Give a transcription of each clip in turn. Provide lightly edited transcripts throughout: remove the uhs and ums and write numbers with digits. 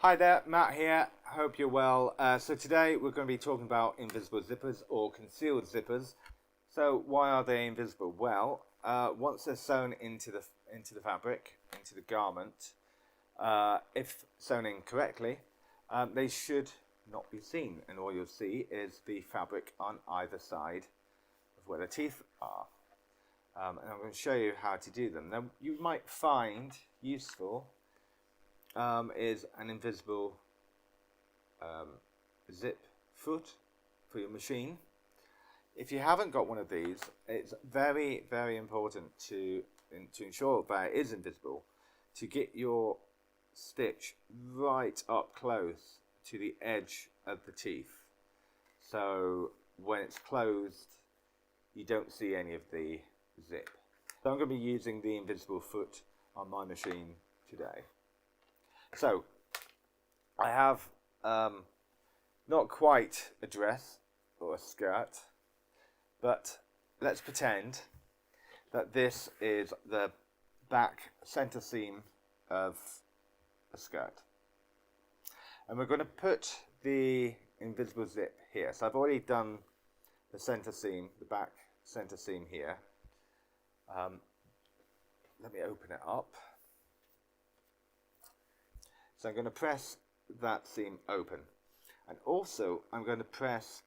Hi there, Matt here. Hope you're well. So today we're going to be talking about invisible zippers or concealed zippers. So why are they invisible? Well, once they're sewn into the fabric, into the garment, if sewn in correctly, they should not be seen, and all you'll see is the fabric on either side of where the teeth are. And I'm going to show you how to do them. Now, you might find useful is an invisible zip foot for your machine. If you haven't got one of these, it's very, very important to ensure that it is invisible, to get your stitch right up close to the edge of the teeth. So when it's closed, you don't see any of the zip. So I'm going to be using the invisible foot on my machine today. So I have not quite a dress or a skirt, but let's pretend that this is the back center seam of a skirt. And we're going to put the invisible zip here. So I've already done the center seam, the back center seam here. Let me open it up. So I'm going to press that seam open, and also I'm going to press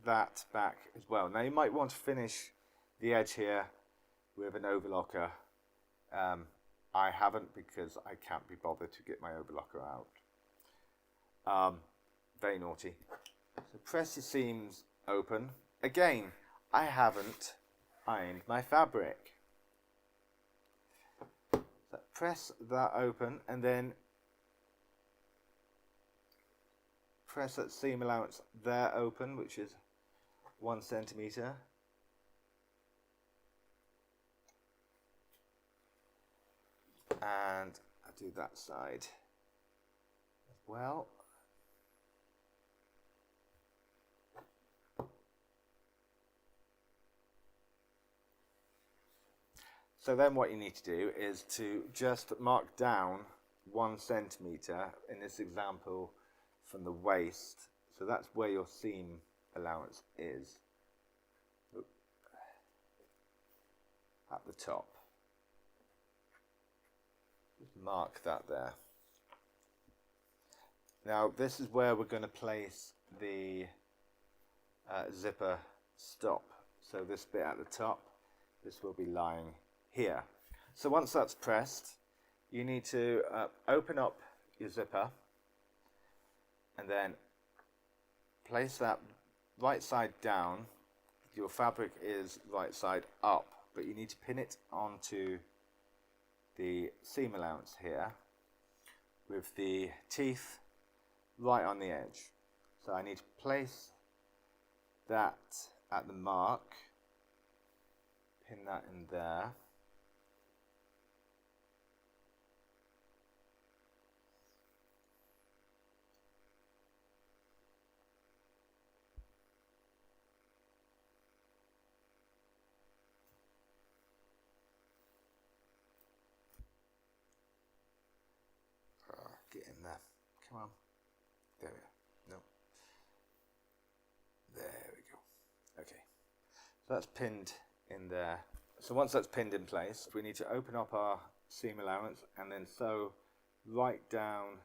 that back as well. Now you might want to finish the edge here with an overlocker. I haven't, because I can't be bothered to get my overlocker out. Very naughty. So press your seams open. Again, I haven't ironed my fabric. So press that open, and then press that seam allowance there open, which is 1 centimeter. And I'll do that side as well. So then what you need to do is to just mark down 1 centimeter, in this example, from the waist. So that's where your seam allowance is. At the top. Just mark that there. Now this is where we're going to place the zipper stop. So this bit at the top, this will be lying here. So once that's pressed, you need to open up your zipper and then place that right side down. Your fabric is right side up, but you need to pin it onto the seam allowance here with the teeth right on the edge. So I need to place that at the mark, pin that in there. Get in there. Come on. There we go. No. There we go. Okay. So that's pinned in there. So once that's pinned in place, we need to open up our seam allowance and then sew right down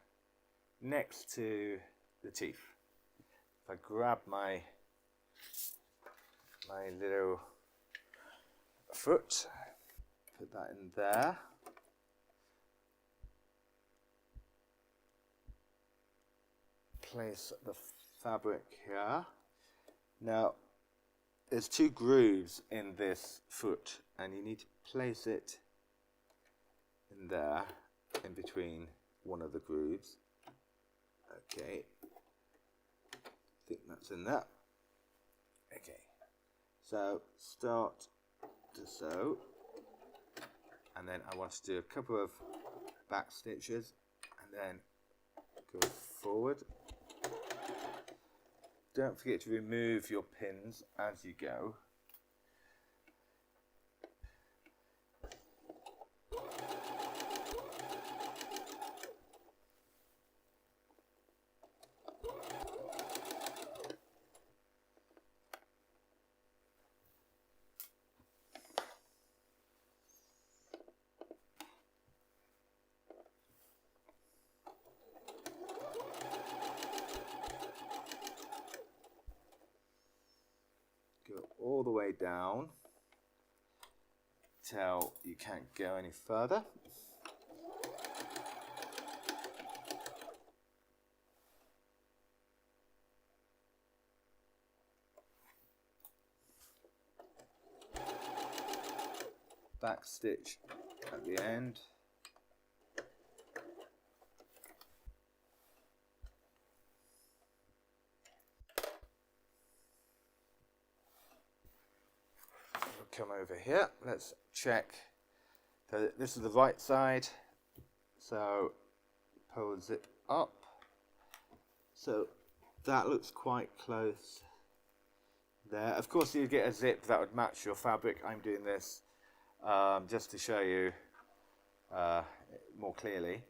next to the teeth. If I grab my little foot, put that in there. Place the fabric here. Now there's 2 grooves in this foot, and you need to place it in there, in between one of the grooves. Okay, I think that's in there. Okay, so start to sew, and then I want to do a couple of back stitches and then go forward. Don't forget to remove your pins as you go. the way down till you can't go any further. Back stitch at the end. Come over here, let's check that this is the right side, so pull the zip up, so that looks quite close there. Of course you get a zip that would match your fabric. I'm doing this just to show you more clearly.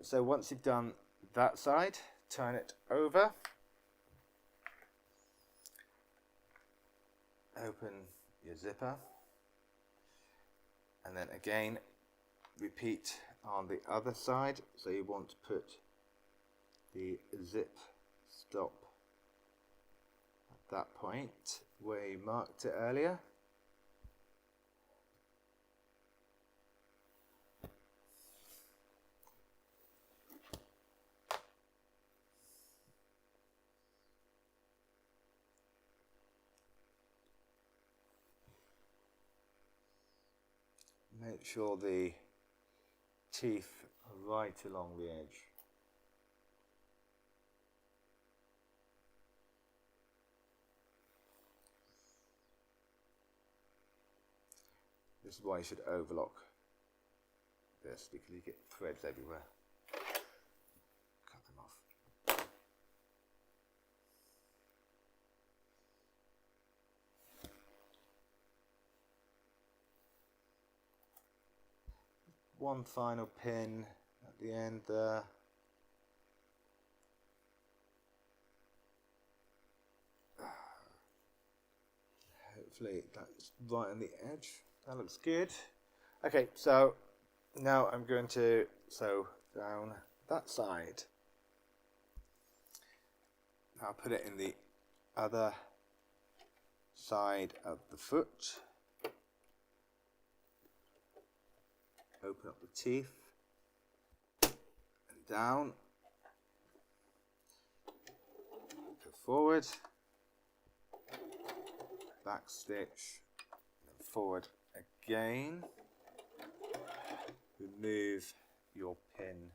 So once you've done that side, turn it over, open your zipper, and then again repeat on the other side. So you want to put the zip stop at that point where you marked it earlier. Make sure the teeth are right along the edge. This is why you should overlock this, because you get threads everywhere. Cut them off. One final pin at the end there. Hopefully that's right on the edge. That looks good. Okay, so now I'm going to sew down that side. I'll put it in the other side of the foot. Open up the teeth and down, go forward, back stitch, and forward again. Remove your pin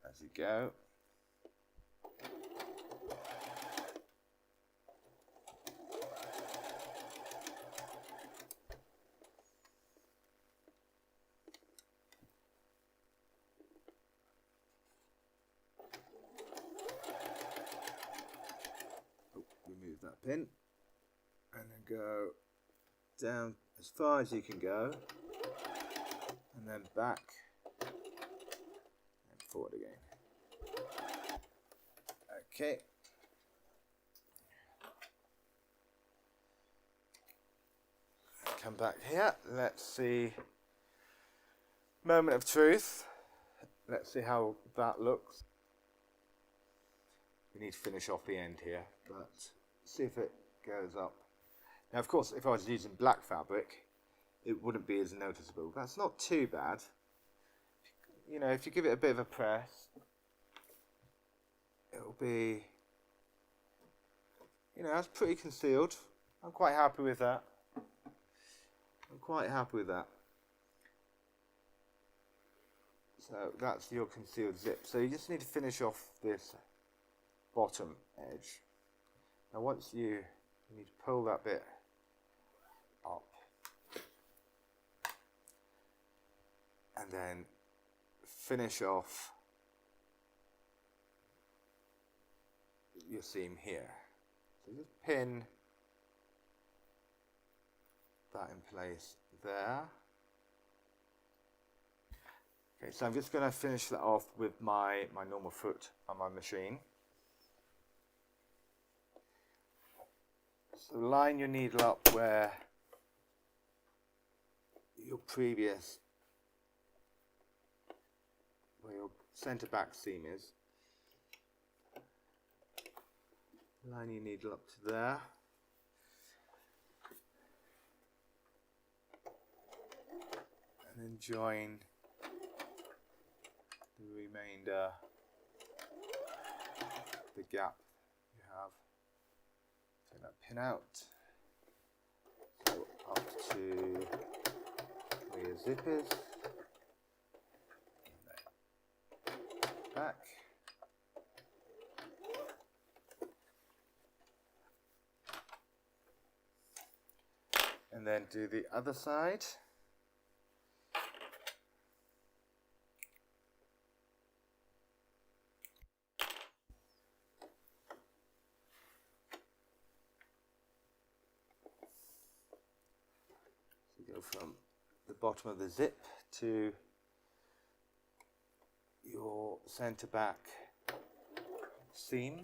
as you go. Remove that pin and then go down as far as you can go, and then back and forward again. Okay. Come back here. Let's see. Moment of truth. Let's see how that looks. We need to finish off the end here, but see if it goes up. Now, of course, if I was using black fabric, it wouldn't be as noticeable. That's not too bad. You know, if you give it a bit of a press, it'll be, you know, that's pretty concealed. I'm quite happy with that. I'm quite happy with that. So that's your concealed zip. So you just need to finish off this bottom edge. Now once you need to pull that bit up and then finish off your seam here. So just pin that in place there. Okay, so I'm just going to finish that off with my normal foot on my machine. So line your needle up where your centre back seam is. Line your needle up to there. then join the remainder, the gap you have. Take that pin out. So up to where your zip is. And then back. And then do the other side. So go from the bottom of the zip to your center back seam.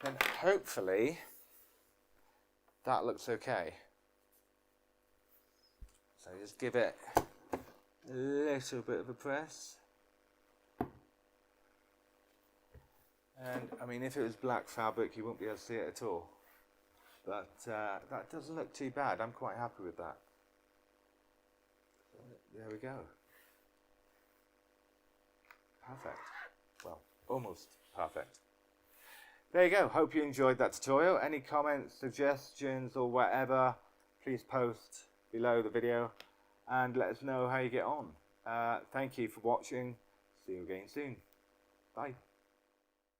Then hopefully that looks okay. So just give it a little bit of a press. And I mean, if it was black fabric, you wouldn't be able to see it at all. But that doesn't look too bad. I'm quite happy with that. There we go. Perfect. Well, almost perfect. There you go. Hope you enjoyed that tutorial. Any comments, suggestions, or whatever, please post below the video and let us know how you get on. Thank you for watching. See you again soon. Bye.